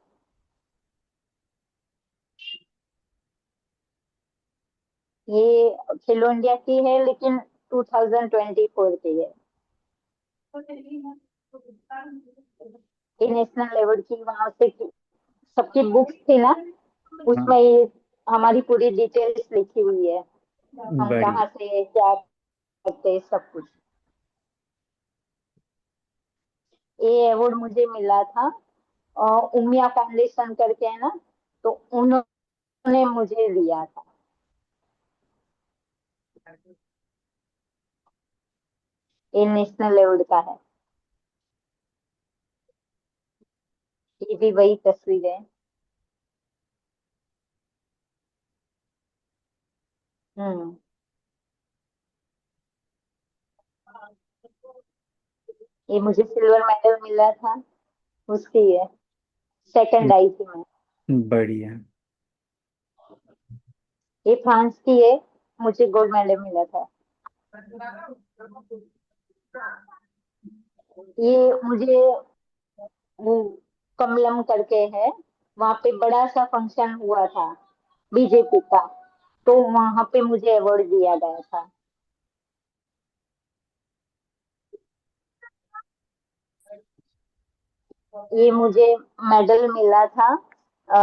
ये खेलो इंडिया की है लेकिन 2024 की है। ये नेशनल लेवल की, वहां से सबकी बुक्स थी ना, हाँ, उसमें ये हमारी पूरी डिटेल्स लिखी हुई है, हम बढ़िया। कहाँ से क्या करते हैं, सब कुछ। ये अवार्ड मुझे मिला था उमिया फाउंडेशन करके है ना, तो उन्होंने मुझे दिया था। ये नेशनल लेवल का है। ये भी वही तस्वीर है। हम्म। ये मुझे सिल्वर मेडल मिला था, उसकी है। सेकंड आई थी मैं। बढ़िया। ये फ्रांस की है, मुझे गोल्ड मेडल मिला था। ये मुझे वो कमलम करके है, वहां पे बड़ा सा फंक्शन हुआ था बीजेपी का, तो वहां पे मुझे अवार्ड दिया गया था। ये मुझे मेडल मिला था, अ,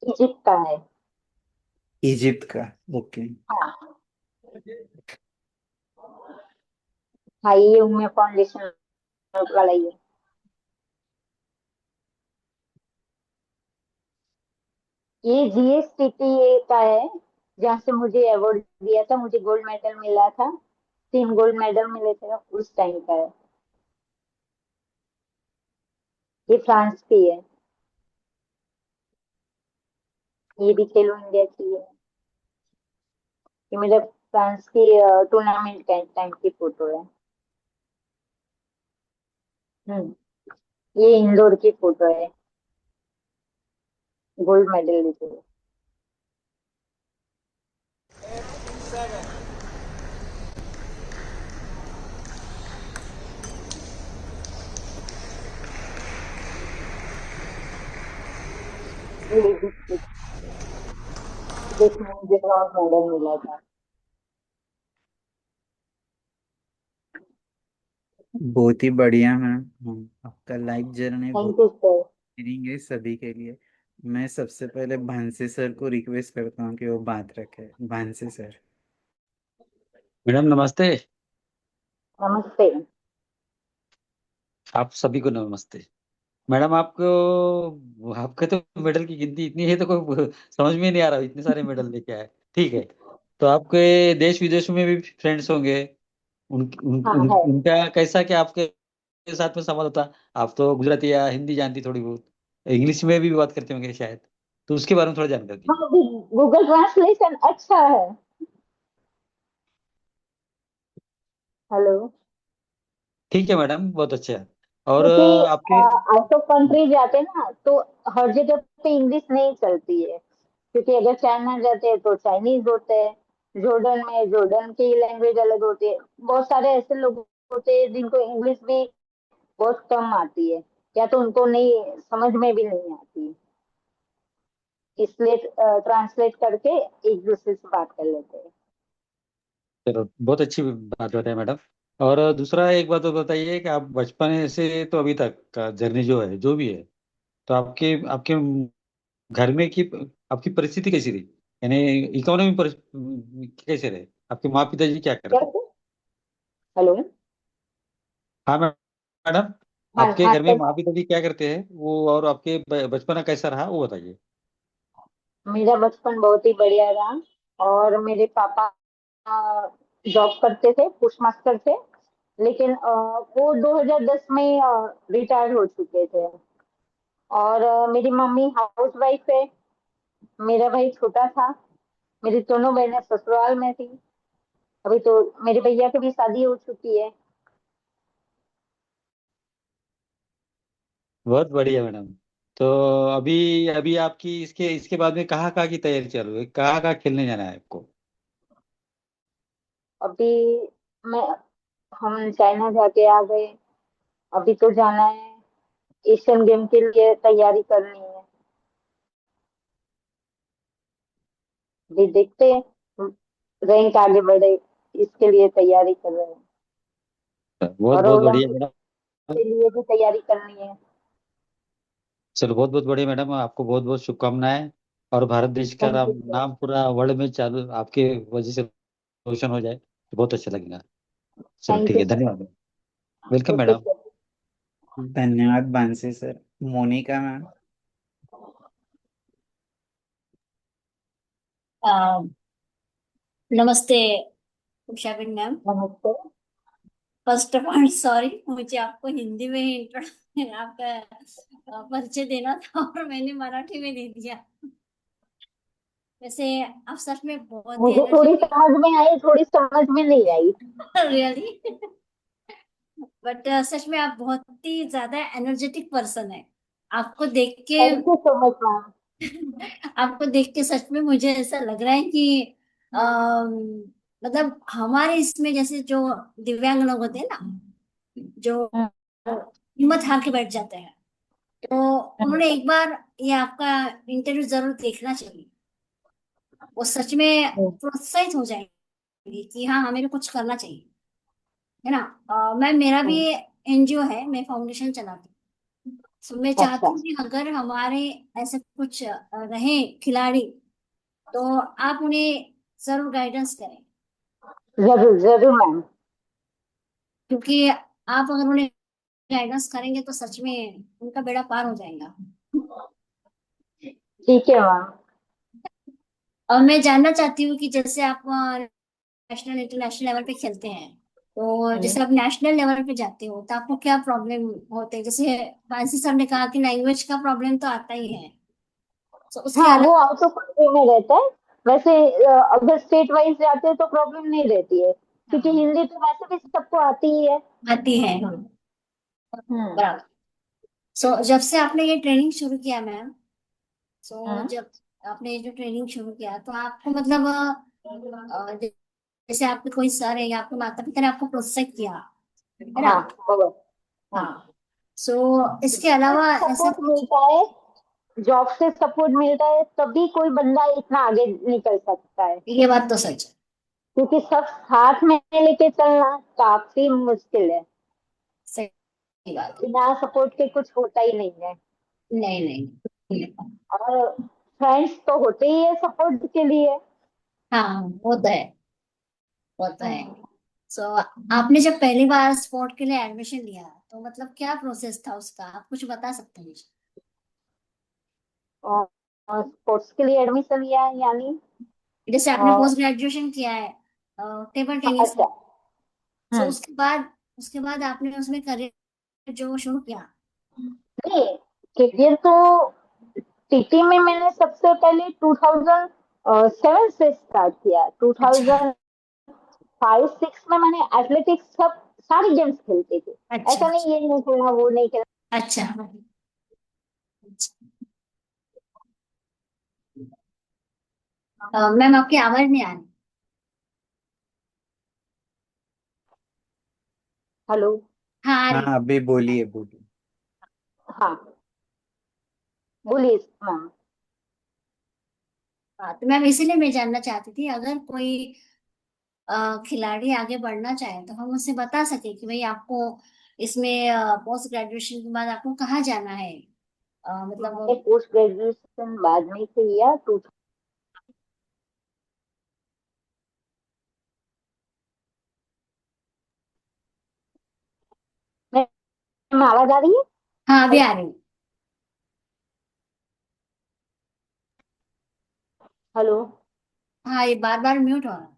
इजिप्ट का है। इजिप्ट का। ओके। हाँ। हाँ, ये उम्मीद फाउंडेशन वाला ही है। ये जीएसटीटी का है, जहाँ से मुझे अवार्ड दिया था, मुझे गोल्ड मेडल मिला था। 3 गोल्ड मेडल मिले थे उस टाइम का है। ये फ्रांस की है। ये भी खेलो इंडिया की है। ये मेरे फ्रांस की टूर्नामेंट के टाइम की फोटो है। हम्म। ये इंदौर की फोटो है, गोल्ड मेडल लेते हुए। ये देखने मुझे ब्रॉन्ज मेडल मिला था। बहुत ही बढ़िया मैम। आपका लाइफ जर्नी बहुत थैंक यू सर। इंस्पायरिंग है सभी के लिए। मैं सबसे पहले भांसे सर को रिक्वेस्ट करता हूँ कि वो बात रखे। भांसे सर। मैडम नमस्ते। नमस्ते। आप सभी को नमस्ते। मैडम आपको आपके तो मेडल की गिनती इतनी है तो कोई समझ में नहीं आ रहा, इतने सारे मेडल लेके आए। ठीक है। तो आपके देश विदेश में भी फ्रेंड्स होंगे। हाँ है। उनका कैसा क्या आपके साथ में संवाद होता? आप तो गुजराती या हिंदी जानती थोड़ी बहुत, इंग्लिश में भी बात करते होंगे शायद, तो उसके बारे में थोड़ा जानकारी दीजिए। हाँ, गूगल ट्रांसलेशन अच्छा है। हेलो। ठीक है मैडम, बहुत अच्छा है। और क्योंकि आपके आउट ऑफ कंट्री जाते ना, तो हर जगह पे इंग्लिश नहीं चलती है। क्योंकि अगर चाइना जाते हैं तो चाइनीज होते हैं, जॉर्डन में जॉर्डन की लैंग्वेज अलग होती है। बहुत सारे ऐसे लोग होते हैं जिनको इंग्लिश भी बहुत कम आती है, या तो उनको नहीं समझ में भी नहीं आती, इसलिए ट्रांसलेट करके एक दूसरे से बात कर लेते हैं। चलो, बहुत अच्छी बात बताई मैडम। और दूसरा एक बात और बताइए कि आप बचपन से तो अभी तक का जर्नी जो है, जो भी है, तो आपके आपके घर में की आपकी परिस्थिति कैसी रही? यानी इकोनॉमी कैसे रहे? आपके माँ पिताजी क्या करते हैं? कैसे? हेलो। हाँ मैडम, हाँ आपके हाँ, घर में माँ कैसे? पिताजी क्या करते हैं वो, और आपके बचपना कैसा रहा वो बताइए। मेरा बचपन बहुत ही बढ़िया रहा। और मेरे पापा जॉब करते थे, पोस्ट मास्टर थे। लेकिन वो 2010 में रिटायर हो चुके थे। और मेरी मम्मी हाउस वाइफ है। मेरा भाई छोटा था। मेरी दोनों बहनें ससुराल में थी। अभी तो मेरे भैया की भी शादी हो चुकी है। बहुत बढ़िया मैडम। तो अभी अभी आपकी इसके इसके बाद में कहाँ की तैयारी चल रही है, कहाँ खेलने जाना है आपको? अभी मैं हम चाइना जाके आ गए। अभी तो जाना है, एशियन गेम के लिए तैयारी करनी है। अभी देखते हैं, रैंक आगे बढ़े, इसके लिए तैयारी कर रहे हैं। बहुत और बहुत बढ़िया ओलंपिक मैडम। के लिए भी तैयारी करनी है। चलो बहुत बहुत बढ़िया मैडम, आपको बहुत बहुत शुभकामनाएं। और भारत देश का थैंक यू नाम सर। नाम पूरा वर्ल्ड में चालू आपके वजह से रोशन हो जाए तो बहुत अच्छा लगेगा। चलो थैंक ठीक यू है, सर। धन्यवाद। Welcome okay madam. सर। धन्यवाद बांसी सर। मोनिका मैम। अ, नमस्ते उषाबेन मैम। नमस्ते। फर्स्ट ऑफ ऑल सॉरी, मुझे आपको हिंदी में ही आपका परिचय देना था और मैंने मराठी में दे दिया। वैसे आप सच में बहुत ही मुझे थोड़ी एनर्जेटिक। समझ में आई, थोड़ी समझ में नहीं आई। रियली। बट सच में आप बहुत ही ज्यादा एनर्जेटिक पर्सन है। आपको देख के thank you so much ma'am. आपको देख के सच में मुझे ऐसा लग रहा है कि अम, मतलब हमारे इसमें जैसे जो दिव्यांग लोग होते हैं ना, जो हिम्मत हार के बैठ जाते हैं, तो उन्होंने एक बार ये आपका इंटरव्यू जरूर देखना चाहिए। वो सच में प्रोत्साहित हो जाएंगे कि हाँ हमें भी कुछ करना चाहिए, है ना। मैं मेरा भी एनजीओ है, मैं फाउंडेशन चलाती हूँ। तो मैं अच्छा, चाहती हूँ कि अगर हमारे ऐसे कुछ रहे खिलाड़ी, तो आप उन्हें जरूर गाइडेंस करें। जरूर जरूर मैम। क्योंकि आप अगर उन्हें गाइडेंस करेंगे तो सच में उनका बेड़ा पार हो जाएगा। ठीक है मैम। और मैं जानना चाहती हूँ कि जैसे आप नेशनल इंटरनेशनल लेवल पे खेलते हैं, तो जैसे आप नेशनल लेवल पे जाते हो तो आपको क्या प्रॉब्लम होते हैं? जैसे बांसी सर ने कहा कि लैंग्वेज का प्रॉब्लम तो आता ही है, तो उसके हाँ, अलावा वो आउट ऑफ कंट्री में रहता है। वैसे अगर स्टेट वाइज जाते हैं तो प्रॉब्लम नहीं रहती है, क्योंकि हाँ, हिंदी तो वैसे भी सबको आती ही है। आती है। हाँ, हम्म। बराबर। सो जब से आपने ये ट्रेनिंग शुरू किया मैम, सो हम्म। जब आपने ये जो ट्रेनिंग शुरू किया तो आपको मतलब जैसे आपके कोई सर है या आपके माता पिता ने आपको प्रोत्साहित किया, है ना। हाँ, बराबर। हाँ। हाँ। सो इसके अलावा ऐसा सपोर्ट कुछ। मिलता है, जॉब से सपोर्ट मिलता है तभी कोई बंदा इतना आगे निकल सकता है। ये बात तो सच है। क्योंकि सब साथ में लेके चलना काफी मुश्किल है। सही बात है। बिना सपोर्ट के कुछ होता ही नहीं है। नहीं नहीं नहीं। और फ्रेंड्स तो होते ही है सपोर्ट के लिए। हाँ वो तो है, वो तो है। हम्म। सो आपने जब पहली बार स्पोर्ट के लिए एडमिशन लिया तो मतलब क्या प्रोसेस था उसका, आप कुछ बता सकते हैं मुझे? और स्पोर्ट्स के लिए एडमिशन लिया है यानी। जैसे आपने और पोस्ट ग्रेजुएशन किया है टेबल टेनिस में, अच्छा। सो हम्म। उसके बाद आपने उसमें करियर जो शुरू किया। नहीं, करियर तो टीटी में मैंने सबसे पहले 2007 से स्टार्ट किया। अच्छा 2005-6 में मैंने एथलेटिक्स सब सारी गेम्स खेलती थी। अच्छा ऐसा अच्छा। नहीं ये नहीं खेलना वो नहीं खेलना। अच्छा। मैम आपकी आवाज नहीं आ रही। हेलो। हाँ आ हाँ रही। अभी बोलिए बोलिए। हाँ, बोलिए मैम। हाँ तो मैम इसीलिए मैं जानना चाहती थी, अगर कोई खिलाड़ी आगे बढ़ना चाहे तो हम उससे बता सके कि भाई आपको इसमें पोस्ट ग्रेजुएशन के बाद आपको कहाँ जाना है, मैंने मतलब। पोस्ट ग्रेजुएशन बाद में किया। टू में आवाज आ रही हाँ अभी है। आ रही। हेलो। हाँ ये बार बार म्यूट हो रहा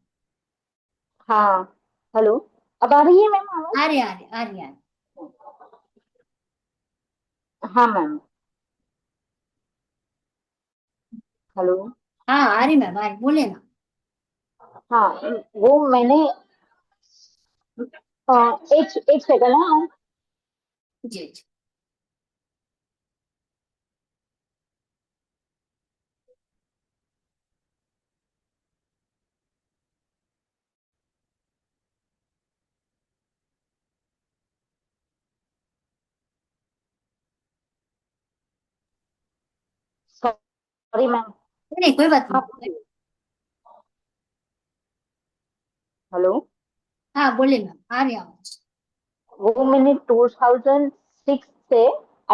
हाँ। हेलो। अब आ रही है मैम आवाज। है। आ रही आ रही आ रही आ रही। हाँ मैम। हेलो। हाँ आ रही मैम, आ रही, बोले ना। हाँ, वो मैंने एक सेकंड। हाँ। जी जी। Sorry ma'am. नहीं कोई बात हाँ नहीं। बोलिए। हेलो। हाँ बोले मैम, आ रही आवाज। वो मैंने 2006 से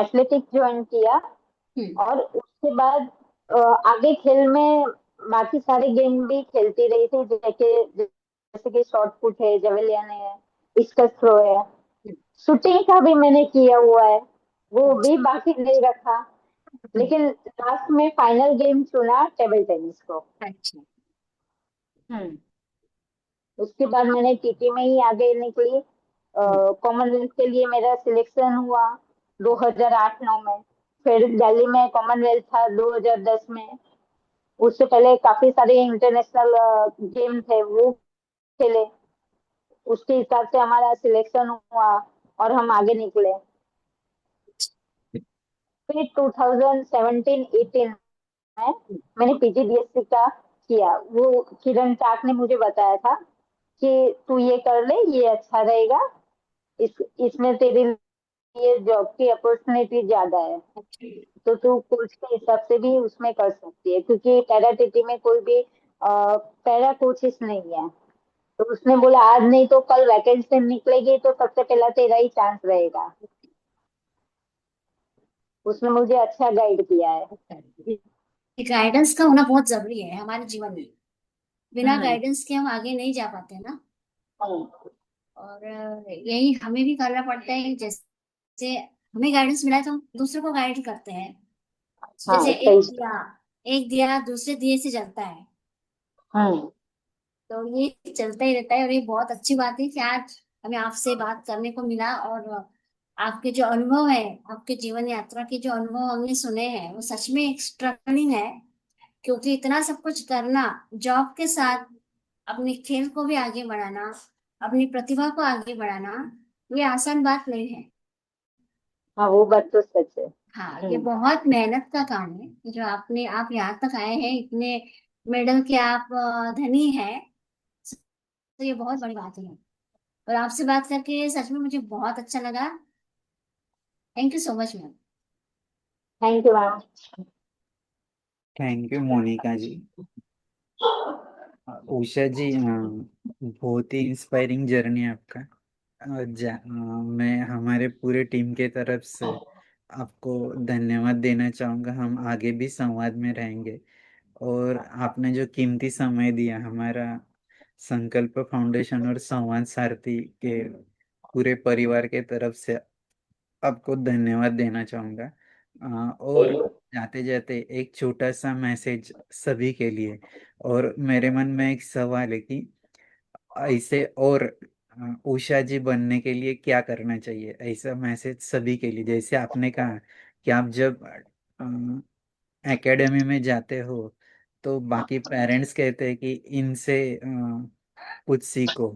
एथलेटिक ज्वाइन किया। हम्म। और उसके बाद आगे खेल में बाकी सारे गेम भी खेलती रही थी, जैसे जैसे कि शॉट पुट है, जेवलियन है, डिस्कस थ्रो है। हम्म। शूटिंग का भी मैंने किया हुआ है, वो अच्छा। भी बाकी नहीं रखा। हम्म। लेकिन लास्ट में फाइनल गेम चुना टेबल टेनिस को। अच्छा। हम्म। उसके बाद मैंने टीटी में ही आगे निकली। हम्म। कॉमनवेल्थ के लिए मेरा सिलेक्शन हुआ 2008-9 में। फिर दिल्ली में कॉमनवेल्थ था 2010 में। उससे पहले काफी सारे इंटरनेशनल गेम थे, वो खेले। उसके हिसाब से हमारा सिलेक्शन हुआ और हम आगे निकले। फिर 2017-18 में मैंने पीजीडीएससी का किया। वो किरण चाक ने मुझे बताया था कि तू ये कर ले, ये अच्छा रहेगा, इस इसमें तेरे लिए जॉब की अपॉर्चुनिटी ज्यादा है। अच्छा। तो तू कोच के हिसाब से भी उसमें कर सकती है, क्योंकि पैरा टीटी में कोई भी पैरा कोचेस नहीं है। तो उसने बोला आज नहीं तो कल वैकेंसी निकलेगी, तो सबसे पहला तेरा ही चांस रहेगा। उसने मुझे अच्छा गाइड किया है। गाइडेंस का होना बहुत जरूरी है हमारे जीवन में। बिना हम्म। गाइडेंस के हम आगे नहीं जा पाते ना। हम्म। और यही हमें भी करना पड़ता है। जैसे हमें गाइडेंस मिला है तो हम दूसरों को गाइड करते हैं। जैसे हाँ सही से। एक दिया दूसरे दिए से जलता है। हम्म। तो ये चलता ही रहता है, और ये बहुत अच्छी बात है कि आज हमें आपसे बात करने को मिला। और आपके जो अनुभव है, आपके जीवन यात्रा के जो अनुभव हमने सुने हैं, वो सच में एक्स्ट्राऑर्डिनरी है। क्योंकि इतना सब कुछ करना, जॉब के साथ अपने खेल को भी आगे बढ़ाना, अपनी प्रतिभा को आगे बढ़ाना, ये आसान बात नहीं है। हाँ वो बात तो सच है। हाँ, ये हम्म। बहुत मेहनत का काम है जो आप यहाँ तक आए हैं, इतने मेडल के आप धनी हैं। तो ये बहुत बड़ी बात है। और आपसे बात करके सच में मुझे बहुत अच्छा लगा। Thank you so much ma'am. Thank you ma'am. Thank you Monika ji. Usha ji, बहुत ही इंस्पायरिंग जर्नी है आपका। मैं हमारे पूरे टीम के तरफ से आपको धन्यवाद देना चाहूँगा। हम आगे भी संवाद में रहेंगे। और आपने जो कीमती समय दिया हमारा संकल्प फाउंडेशन और संवाद सारथी के पूरे परिवार के तरफ से आपको धन्यवाद देना चाहूँगा। और जाते जाते एक छोटा सा मैसेज सभी के लिए। और मेरे मन में एक सवाल है कि ऐसे और उषा जी बनने के लिए क्या करना चाहिए, ऐसा मैसेज सभी के लिए। जैसे आपने कहा कि आप जब एकेडमी में जाते हो तो बाकी पेरेंट्स कहते हैं कि इनसे कुछ सीखो।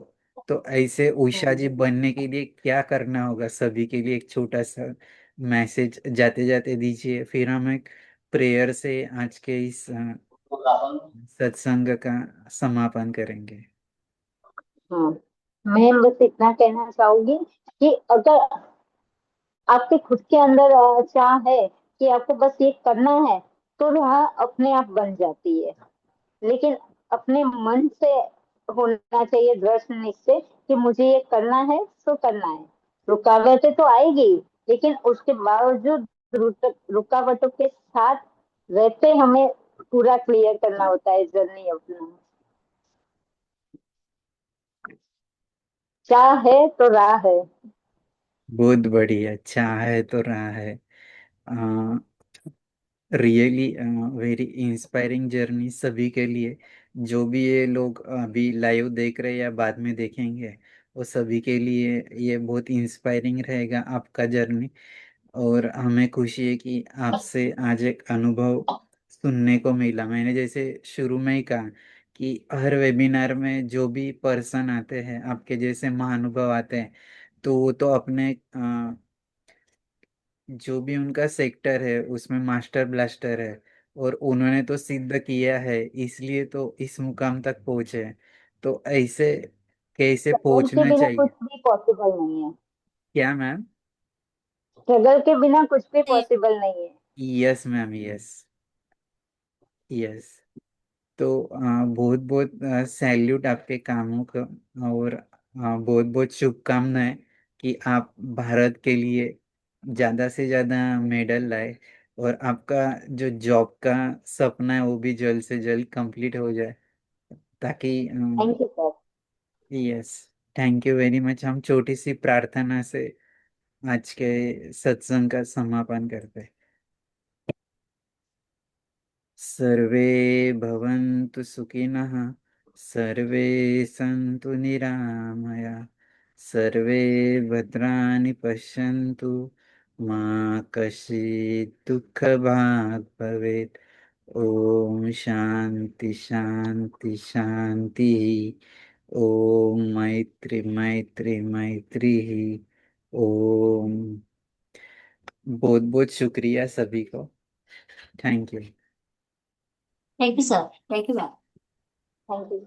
तो ऐसे उषा जी बनने के लिए क्या करना होगा सभी के लिए, एक छोटा सा मैसेज जाते जाते दीजिए, फिर हम एक प्रेयर से आज के इस सत्संग का समापन करेंगे। हाँ, मैं बस इतना कहना चाहूंगी कि अगर आपके खुद के अंदर चाह है कि आपको बस ये करना है, तो वह अपने आप बन जाती है। लेकिन अपने मन से होना चाहिए दृढ़ निश्चय कि मुझे ये करना है तो करना है। रुकावटें तो आएगी, लेकिन उसके बावजूद रुकावटों के साथ रहते हमें पूरा क्लियर करना होता है जर्नी अपना। चाह है तो राह है। बहुत बढ़िया, अच्छा है तो रहा है। रियली वेरी इंस्पायरिंग जर्नी सभी के लिए। जो भी ये लोग अभी लाइव देख रहे हैं या बाद में देखेंगे, वो सभी के लिए ये बहुत इंस्पायरिंग रहेगा आपका जर्नी। और हमें खुशी है कि आपसे आज एक अनुभव सुनने को मिला। मैंने जैसे शुरू में ही कहा कि हर वेबिनार में जो भी पर्सन आते हैं, आपके जैसे महानुभाव आते हैं, तो वो तो अपने जो भी उनका सेक्टर है उसमें मास्टर ब्लास्टर है, और उन्होंने तो सिद्ध किया है, इसलिए तो इस मुकाम तक पहुंचे हैं। तो ऐसे कैसे स्ट्रगल के पहुंचना बिना चाहिए? कुछ भी पॉसिबल नहीं है। क्या मैम? स्ट्रगल के बिना कुछ भी पॉसिबल नहीं है। Yes ma'am, yes. यस। तो बहुत बहुत सैल्यूट आपके कामों का, और बहुत बहुत शुभकामनाएं कि आप भारत के लिए ज़्यादा से ज़्यादा मेडल लाए, और आपका जो जॉब का सपना है वो भी जल्द से जल्द कंप्लीट हो जाए, ताकि thank you sir. Yes. Thank you very much. हम छोटी सी प्रार्थना से आज के सत्संग का समापन करते हैं। सर्वे भवन्तु सुखिनः, सर्वे सन्तु निरामया, सर्वे भद्राणि पश्यन्तु, मा कश्चित् दुःखभाग् भवेत्। ओम शांति शांति शांति। ओम मैत्री मैत्री मैत्री। ओम। बहुत बहुत शुक्रिया सभी को। Thank you. Thank you sir, thank you ma'am. Thank you.